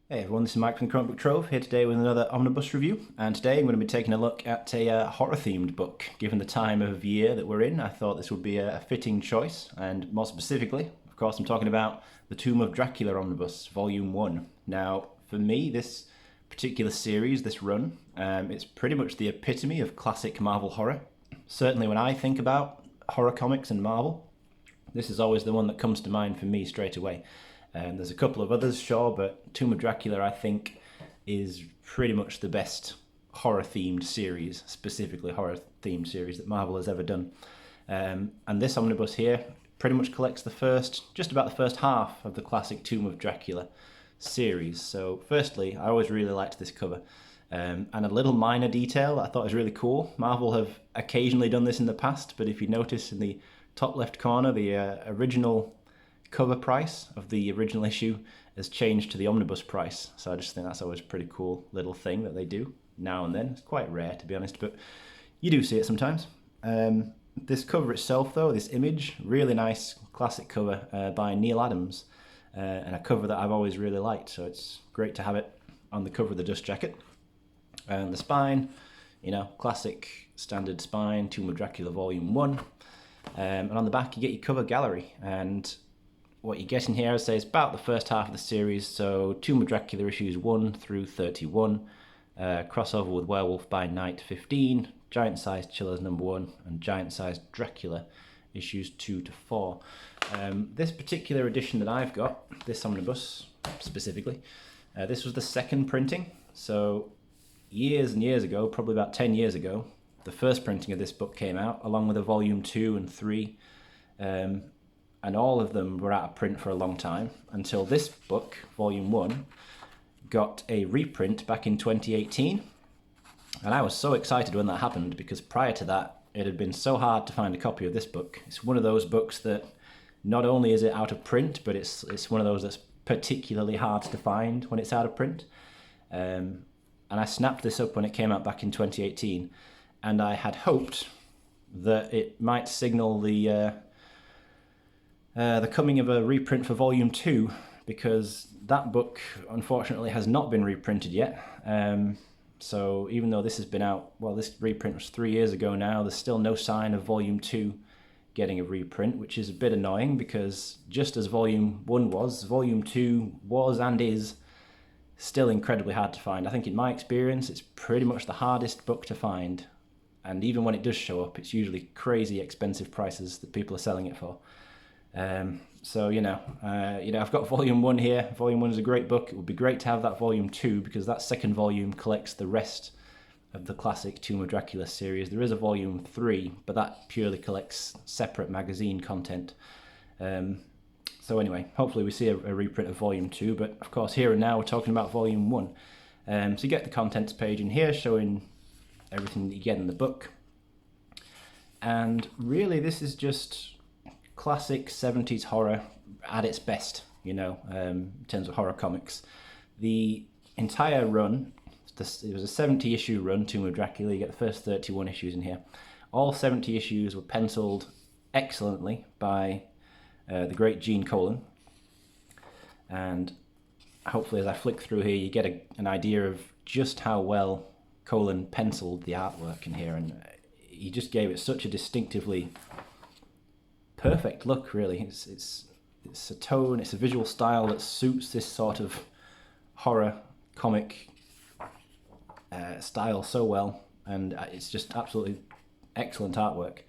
Hey everyone, this is Mike from the Comic Book Trove, here today with another Omnibus review, and today I'm going to be taking a look at a horror-themed book. Given the time of year that we're in, I thought this would be a fitting choice, and more specifically, of course, I'm talking about the Tomb of Dracula Omnibus, Volume 1. Now, for me, this particular series, this run, it's pretty much the epitome of classic Marvel horror. Certainly when I think about horror comics and Marvel, this is always the one that comes to mind for me straight away. There's a couple of others, sure, but Tomb of Dracula, I think, is pretty much the best horror-themed series, specifically horror-themed series that Marvel has ever done. And this omnibus here pretty much collects just about the first half of the classic Tomb of Dracula series. So, firstly, I always really liked this cover. And a little minor detail that I thought was really cool. Marvel have occasionally done this in the past, but if you notice in the top left corner, the original cover price of the original issue has changed to the omnibus price. So I just think that's always a pretty cool little thing that they do now and then. It's quite rare, to be honest, but you do see it sometimes. This cover itself, though, this image, really nice classic cover by Neil Adams, and a cover that I've always really liked. So it's great to have it on the cover of the dust jacket. And the spine, classic standard spine, Tomb of Dracula Volume 1. And on the back you get your cover gallery, and what you get in here, I say, is about the first half of the series. So Tomb of Dracula issues 1 through 31, crossover with Werewolf by Night 15, Giant Sized Chillers number 1, and Giant Sized Dracula issues 2 to 4. This particular edition that I've got, this omnibus specifically, this was the second printing. So years and years ago, probably about 10 years ago, the first printing of this book came out, along with a volume 2 and 3. And all of them were out of print for a long time, until this book, Volume 1, got a reprint back in 2018. And I was so excited when that happened, because prior to that, it had been so hard to find a copy of this book. It's one of those books that not only is it out of print, but it's one of those that's particularly hard to find when it's out of print. And I snapped this up when it came out back in 2018, and I had hoped that it might signal the coming of a reprint for Volume 2, because that book, unfortunately, has not been reprinted yet. So even though this has been out, well, this reprint was 3 years ago now, there's still no sign of Volume 2 getting a reprint, which is a bit annoying, because just as Volume 1 was, Volume 2 was and is still incredibly hard to find. I think in my experience, it's pretty much the hardest book to find. And even when it does show up, it's usually crazy expensive prices that people are selling it for. So I've got Volume 1 here. Volume 1 is a great book. It would be great to have that Volume 2, because that second volume collects the rest of the classic Tomb of Dracula series. There is a Volume 3, but that purely collects separate magazine content. So anyway, hopefully we see a reprint of Volume 2, but of course here and now we're talking about Volume 1. So you get the contents page in here showing everything that you get in the book. And really this is just classic 70s horror at its best, in terms of horror comics. The entire run, it was a 70 issue run, Tomb of Dracula. You get the first 31 issues in here. All 70 issues were penciled excellently by the great Colan. And hopefully as I flick through here, you get an idea of just how well Colan penciled the artwork in here. And he just gave it such a distinctively perfect look, really. It's a tone, it's a visual style that suits this sort of horror comic style so well, and it's just absolutely excellent artwork.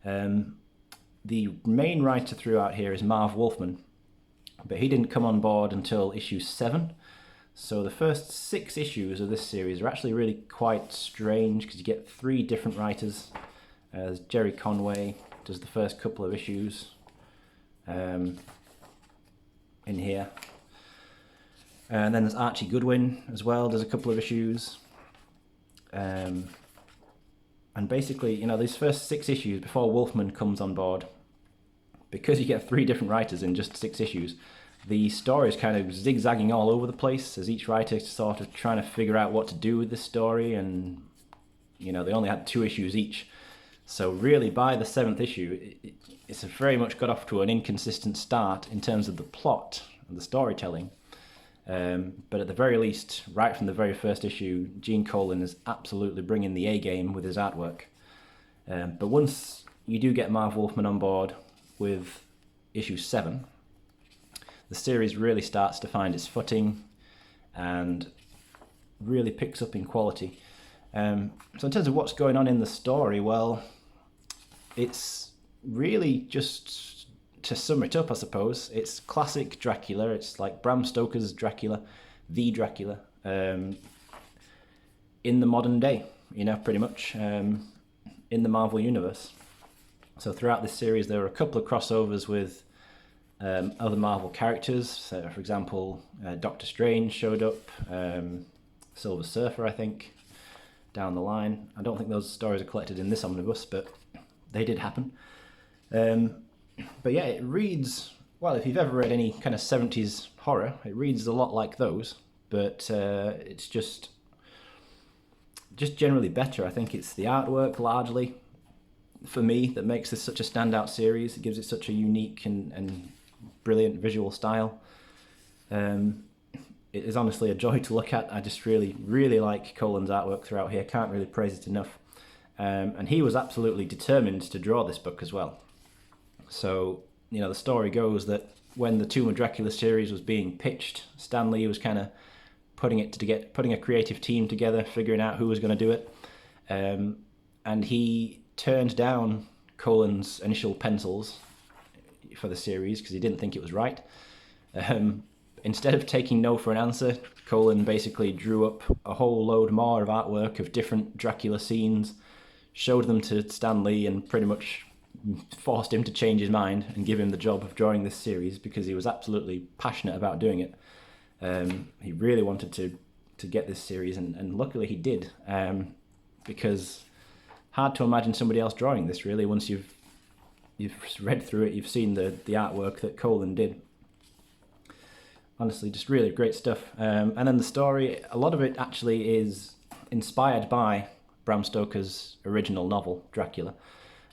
The main writer throughout here is Marv Wolfman, but he didn't come on board until issue 7. So the first 6 issues of this series are actually really quite strange, because you get 3 different writers. There's Jerry Conway does the first couple of issues in here, and then there's Archie Goodwin as well, does a couple of issues, and basically these first 6 issues before Wolfman comes on board, because you get 3 different writers in just 6 issues, the story is kind of zigzagging all over the place, as each writer is sort of trying to figure out what to do with this story, and they only had 2 issues each. So really, by the 7th issue, it's very much got off to an inconsistent start in terms of the plot and the storytelling. But at the very least, right from the very first issue, Gene Colan is absolutely bringing the A game with his artwork. But once you do get Marv Wolfman on board with issue 7, the series really starts to find its footing and really picks up in quality. So in terms of what's going on in the story, well, it's really, just to sum it up, I suppose, it's classic Dracula. It's like Bram Stoker's Dracula, the Dracula, in the modern day, pretty much, in the Marvel Universe. So throughout this series, there are a couple of crossovers with other Marvel characters. So, for example, Doctor Strange showed up, Silver Surfer, I think, down the line. I don't think those stories are collected in this omnibus, but they did happen. But yeah, it reads, well, if you've ever read any kind of 70s horror, it reads a lot like those, but it's just generally better. I think it's the artwork largely, for me, that makes this such a standout series. It gives it such a unique and brilliant visual style. It is honestly a joy to look at. I just really, really like Colan's artwork throughout here. Can't really praise it enough. And he was absolutely determined to draw this book as well. So, the story goes that when the Tomb of Dracula series was being pitched, Stan Lee was kind of putting a creative team together, figuring out who was going to do it. And he turned down Colan's initial pencils for the series because he didn't think it was right. Instead of taking no for an answer, Colan basically drew up a whole load more of artwork of different Dracula scenes, showed them to Stan Lee, and pretty much forced him to change his mind and give him the job of drawing this series because he was absolutely passionate about doing it. He really wanted to get this series, and luckily he did, because hard to imagine somebody else drawing this, really, once you've read through it, you've seen the artwork that Colan did. Honestly, just really great stuff. And then the story, a lot of it actually is inspired by Bram Stoker's original novel, Dracula.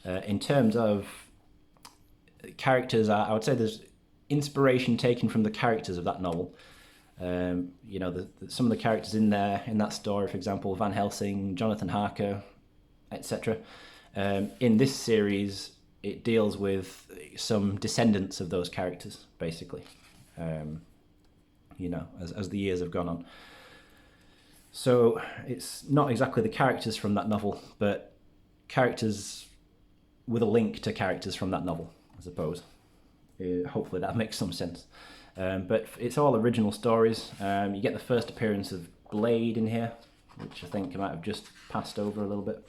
In terms of characters, I would say there's inspiration taken from the characters of that novel. Some of the characters in that story, for example, Van Helsing, Jonathan Harker, etc. In this series, it deals with some descendants of those characters, basically. As the years have gone on. So it's not exactly the characters from that novel, but characters with a link to characters from that novel, I suppose. Hopefully that makes some sense. But it's all original stories. You get the first appearance of Blade in here, which I think I might have just passed over a little bit.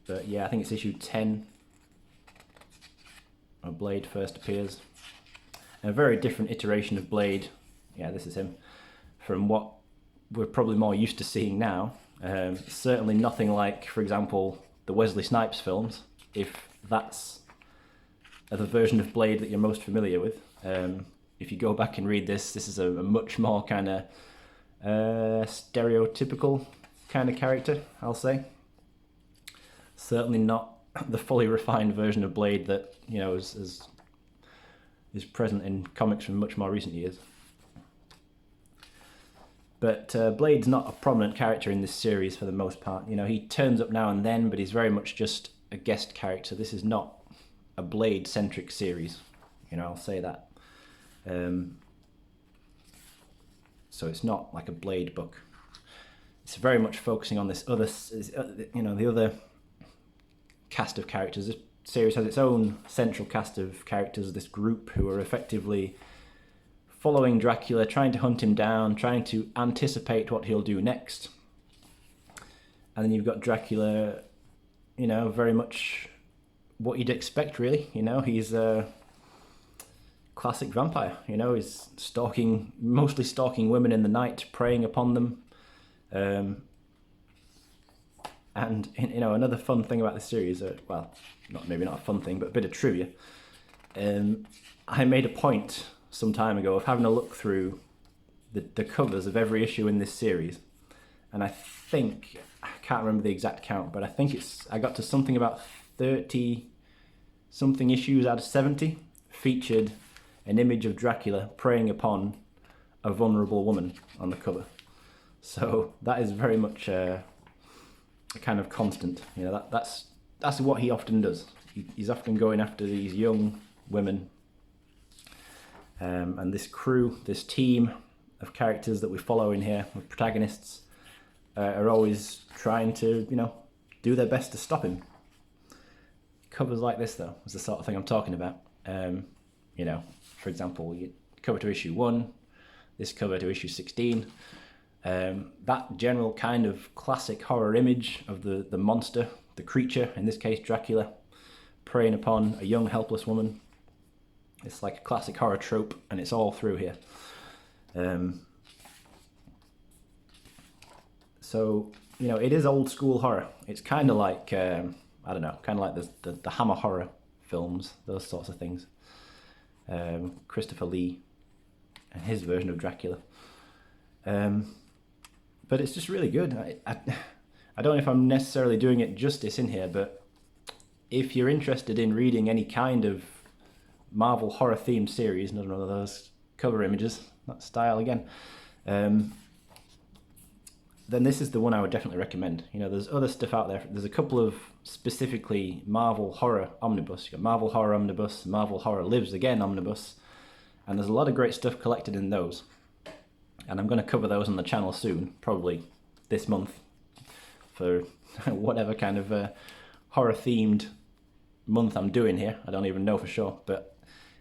But yeah, I think it's issue 10. Blade first appears. A very different iteration of Blade, yeah, this is him, from what we're probably more used to seeing now. Certainly nothing like, for example, the Wesley Snipes films, if that's the version of Blade that you're most familiar with. If you go back and read this is a much more kind of stereotypical kind of character, I'll say. Certainly not the fully refined version of Blade that is present in comics from much more recent years. But Blade's not a prominent character in this series for the most part. He turns up now and then, but he's very much just a guest character. This is not a Blade-centric series. I'll say that. So it's not like a Blade book. It's very much focusing on this other, the other cast of characters. This series has its own central cast of characters, this group who are effectively following Dracula, trying to hunt him down, trying to anticipate what he'll do next. And then you've got Dracula, very much what you'd expect, really. He's a classic vampire. He's mostly stalking women in the night, preying upon them. And another fun thing about this series, maybe not a fun thing, but a bit of trivia. I made a point some time ago of having a look through the covers of every issue in this series, and I can't remember the exact count, but I think I got to something about 30 something issues out of 70 featured an image of Dracula preying upon a vulnerable woman on the cover. So that is very much a kind of constant. You know, that's what he often does. He's often going after these young women, and this crew, this team of characters that we follow in here, with protagonists, are always trying to, you know, do their best to stop him. Covers like this, though, is the sort of thing I'm talking about. You know, for example, you cover to issue 1, this cover to issue 16. That general kind of classic horror image of the monster, the creature, in this case Dracula, preying upon a young helpless woman. It's like a classic horror trope, and it's all through here. So, you know, it is old school horror. It's kind of like, I don't know, kind of like the Hammer horror films, those sorts of things. Christopher Lee and his version of Dracula. But it's just really good. I don't know if I'm necessarily doing it justice in here, but if you're interested in reading any kind of Marvel horror themed series, none of those cover images, that style again, then this is the one I would definitely recommend. You know, there's other stuff out there. There's a couple of specifically Marvel horror omnibus. You've got Marvel Horror Omnibus, Marvel Horror Lives Again Omnibus, and there's a lot of great stuff collected in those. And I'm going to cover those on the channel soon, probably this month, for whatever kind of horror themed month I'm doing here. I don't even know for sure, but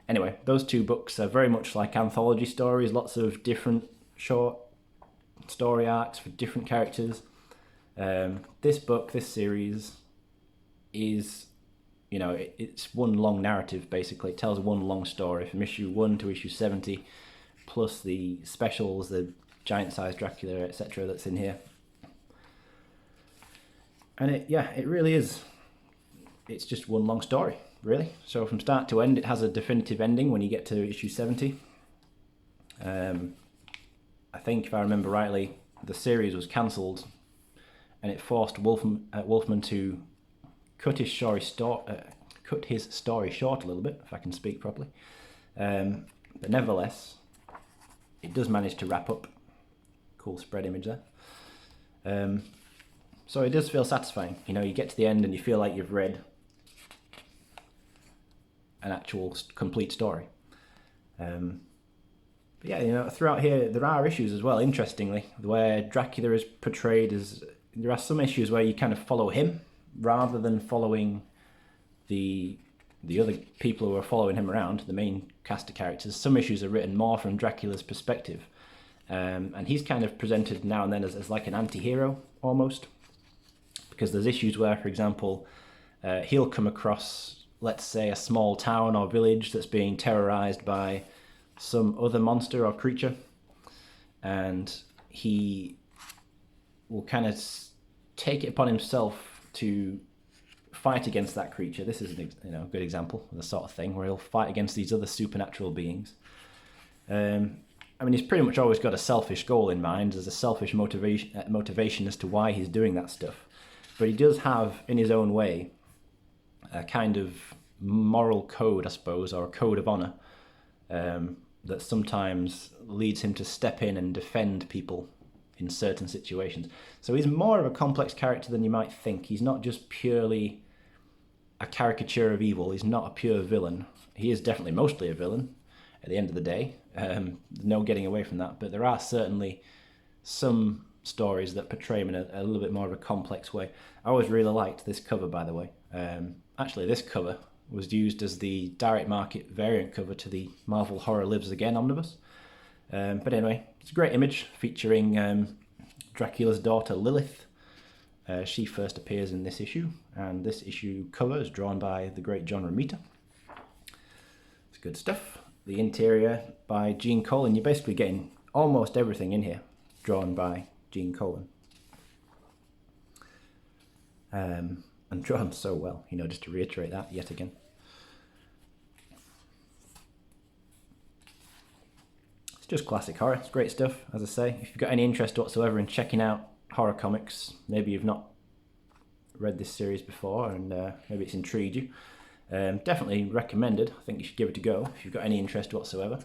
anyway, those two books are very much like anthology stories, lots of different short story arcs for different characters. This book, this series, is, you know, it's one long narrative basically. It tells one long story from issue 1 to issue 70, plus the specials, the giant-sized Dracula, etc. that's in here. And it really is. It's just one long story, really. So from start to end, it has a definitive ending when you get to issue 70. I think, if I remember rightly, the series was cancelled, and it forced Wolfman to cut his story short a little bit, if I can speak properly. But nevertheless, it does manage to wrap up. Cool spread image there. So it does feel satisfying. You know, you get to the end and you feel like you've read an actual complete story. But yeah, you know, throughout here there are issues as well, interestingly, where Dracula is portrayed as... There are some issues where you kind of follow him rather than following the other people who are following him around, the main cast of characters. Some issues are written more from Dracula's perspective. And he's kind of presented now and then as like an anti-hero, almost. Because there's issues where, for example, he'll come across, let's say, a small town or village that's being terrorized by some other monster or creature, and he will kind of take it upon himself to fight against that creature. This is a good example of the sort of thing where he'll fight against these other supernatural beings. I mean, he's pretty much always got a selfish goal in mind. There's a selfish motivation as to why he's doing that stuff. But he does have, in his own way, a kind of moral code, I suppose, or a code of honor, that sometimes leads him to step in and defend people in certain situations. So he's more of a complex character than you might think. He's not just purely a caricature of evil. He's not a pure villain. He is definitely mostly a villain at the end of the day. No getting away from that. But there are certainly some stories that portray him in a little bit more of a complex way. I always really liked this cover, by the way. Actually, this cover was used as the direct market variant cover to the Marvel Horror Lives Again omnibus. But anyway, it's a great image featuring Dracula's daughter Lilith. She first appears in this issue, and this issue cover is drawn by the great John Romita. It's good stuff. The interior by Gene Colan. You're basically getting almost everything in here drawn by Gene Colan. And drawn so well, you know, just to reiterate that yet again. It's just classic horror. It's great stuff, as I say. If you've got any interest whatsoever in checking out horror comics, maybe you've not read this series before and maybe it's intrigued you, Definitely recommended. I think you should give it a go if you've got any interest whatsoever.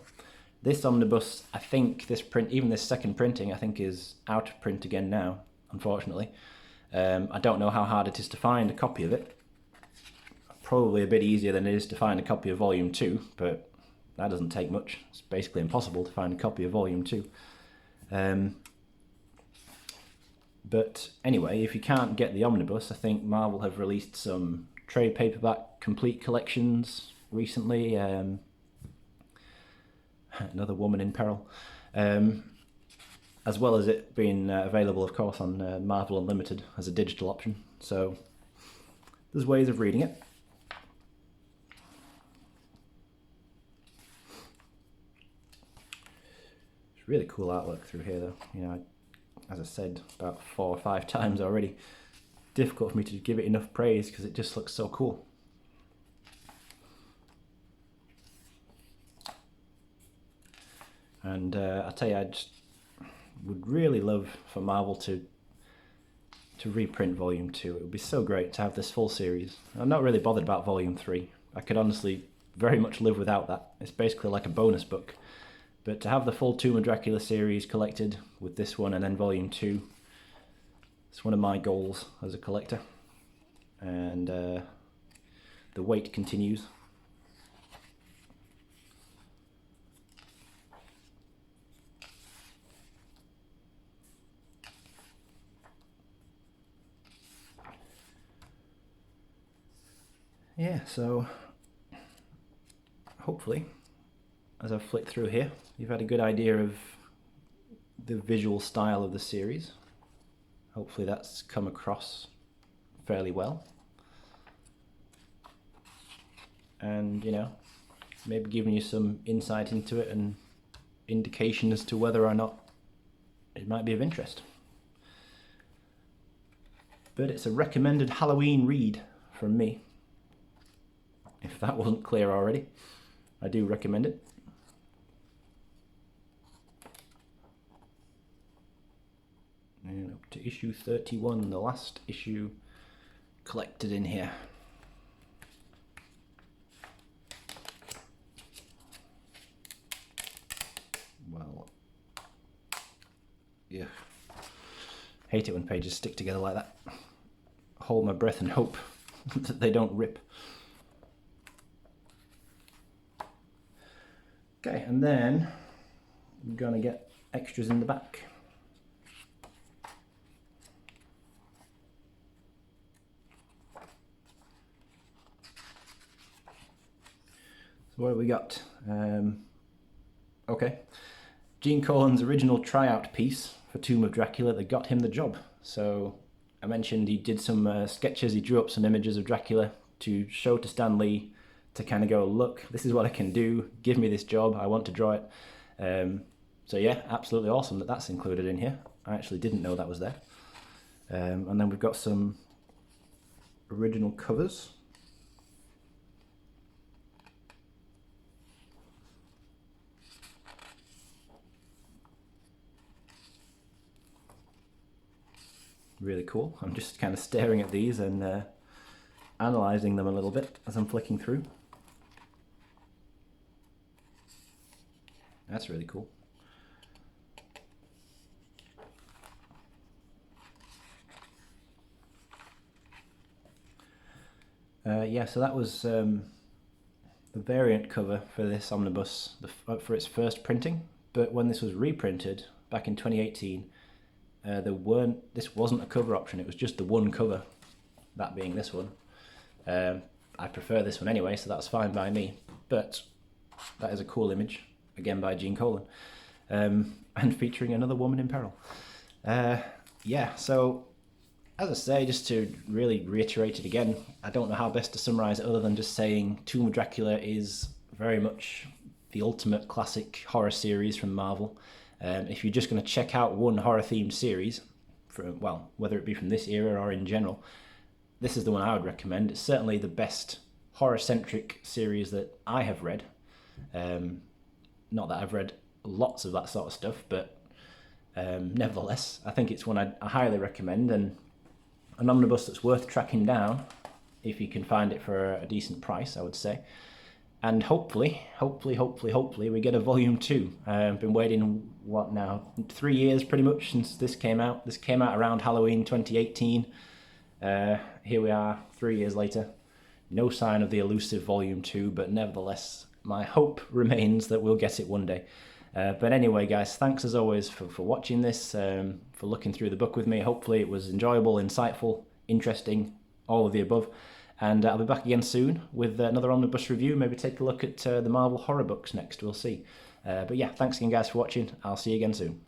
This omnibus, I think this print, even this second printing, I think is out of print again now, unfortunately. I don't know how hard it is to find a copy of it. Probably a bit easier than it is to find a copy of Volume 2, but that doesn't take much. It's basically impossible to find a copy of Volume 2. But anyway, if you can't get the omnibus, I think Marvel have released some trade paperback complete collections recently. Another Woman in Peril. As well as it being available, of course, on Marvel Unlimited as a digital option. So there's ways of reading it. It's really cool artwork through here, though. You know, as I said about 4 or 5 times already, difficult for me to give it enough praise because it just looks so cool. And I tell you, I just would really love for Marvel to reprint Volume 2. It would be so great to have this full series. I'm not really bothered about Volume 3. I could honestly very much live without that. It's basically like a bonus book. But to have the full Tomb of Dracula series collected with this one and then Volume 2, it's one of my goals as a collector. And the wait continues. Yeah, so hopefully, as I've flicked through here, you've had a good idea of the visual style of the series. Hopefully that's come across fairly well. And, you know, maybe giving you some insight into it and indication as to whether or not it might be of interest. But it's a recommended Halloween read from me. If that wasn't clear already, I do recommend it. And up to issue 31, the last issue collected in here. Well, yeah. Hate it when pages stick together like that. Hold my breath and hope that they don't rip. Okay, and then I'm gonna get extras in the back. So what have we got? Okay, Gene Colan's original tryout piece for Tomb of Dracula that got him the job. So I mentioned he did some sketches, he drew up some images of Dracula to show to Stan Lee to kind of go, look, this is what I can do, give me this job, I want to draw it. So yeah, absolutely awesome that that's included in here. I actually didn't know that was there. And then we've got some original covers. Really cool. I'm just kind of staring at these and analysing them a little bit as I'm flicking through. That's really cool. Yeah, so that was the variant cover for this omnibus for its first printing, but when this was reprinted back in 2018, this wasn't a cover option, it was just the one cover, that being this one. I prefer this one anyway, so that's fine by me, but that is a cool image, again by Gene Colan, and featuring another woman in peril. Yeah, so as I say, just to really reiterate it again, I don't know how best to summarise it other than just saying Tomb of Dracula is very much the ultimate classic horror series from Marvel. If you're just going to check out one horror-themed series, well, whether it be from this era or in general, this is the one I would recommend. It's certainly the best horror-centric series that I have read. Not that I've read lots of that sort of stuff, but nevertheless, I think it's one I highly recommend, and an omnibus that's worth tracking down if you can find it for a decent price, I would say. And hopefully, we get a volume 2. I've been waiting, what now, 3 years pretty much since this came out. This came out around Halloween 2018. Here we are, 3 years later. No sign of the elusive volume 2, but nevertheless, my hope remains that we'll get it one day. But anyway, guys, thanks as always for watching this, for looking through the book with me. Hopefully it was enjoyable, insightful, interesting, all of the above. And I'll be back again soon with another Omnibus review. Maybe take a look at the Marvel horror books next, we'll see. But yeah, thanks again guys for watching. I'll see you again soon.